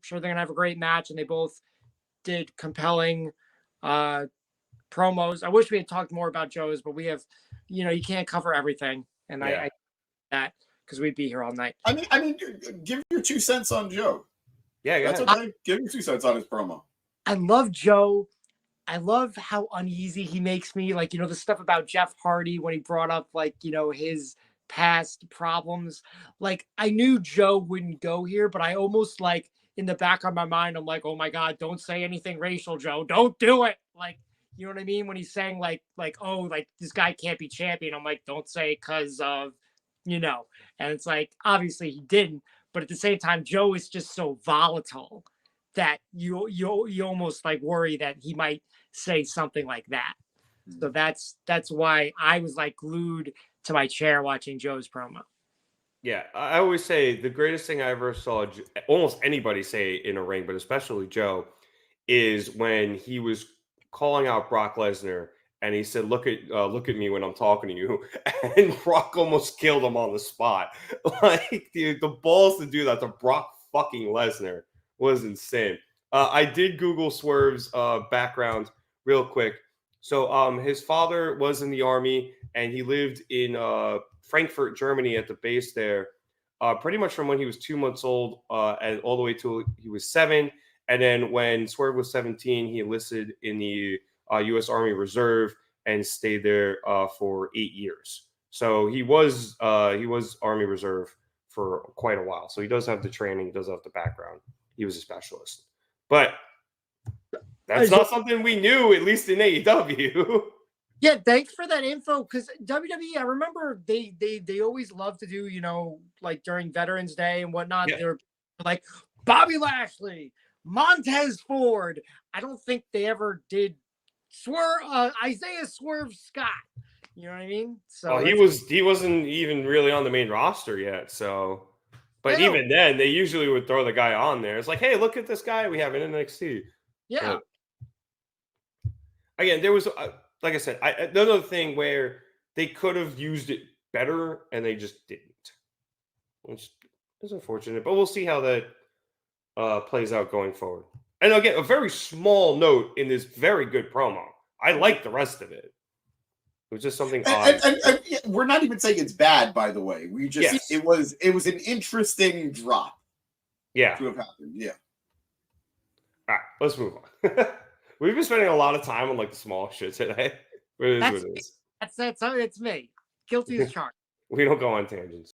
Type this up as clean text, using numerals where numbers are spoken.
sure they're gonna have a great match, and they both did compelling uh, promos. I wish we had talked more about Joe's, but we have, you can't cover everything, and Yeah. I that because we'd be here all night. I mean, give your 2 cents on Joe. Yeah, That's okay. Give your 2 cents on his promo. I love Joe. I love how uneasy he makes me. Like, the stuff about Jeff Hardy when he brought up, like, his past problems. Like, I knew Joe wouldn't go here, but I almost, like, in the back of my mind, I'm like, oh my God, don't say anything racial, Joe. Don't do it. Like, you know what I mean? When he's saying, oh, like, this guy can't be champion. I'm like, don't say it because of, And it's like, obviously he didn't. But at the same time, Joe is just so volatile that you almost like worry that he might say something like that. So that's why I was like glued to my chair watching Joe's promo. Yeah, I always say the greatest thing I ever saw almost anybody say in a ring, but especially Joe, is when he was calling out Brock Lesnar and he said, look at me when I'm talking to you," and Brock almost killed him on the spot. Like the balls to do that to Brock fucking Lesnar was insane. I did Google Swerve's background real quick. So his father was in the army and he lived in Frankfurt, Germany at the base there, pretty much from when he was 2 months old and all the way till he was 7. And then when Swerve was 17, he enlisted in the U.S. Army Reserve and stayed there for 8 years. So he was Army Reserve for quite a while. So he does have the training, he does have the background. He was a specialist. But that's not something we knew, at least in AEW. Yeah, thanks for that info. Because WWE, I remember they always love to do, like during Veterans Day and whatnot. Yeah. They were like Bobby Lashley, Montez Ford. I don't think they ever did Isaiah Swerve Scott. You know what I mean? So he wasn't even really on the main roster yet. So, but even then, they usually would throw the guy on there. It's like, hey, look at this guy we have in NXT. Yeah. But, again, there was, like I said, another thing where they could have used it better and they just didn't, which is unfortunate. But we'll see how that plays out going forward. And again, a very small note in this very good promo. I like the rest of it. It was just something odd. And we're not even saying it's bad, by the way. We just it was an interesting drop. Yeah. To have happened. Yeah. All right, let's move on. We've been spending a lot of time on like the small shit today. It is what it is. It's me. Guilty as charged. We don't go on tangents.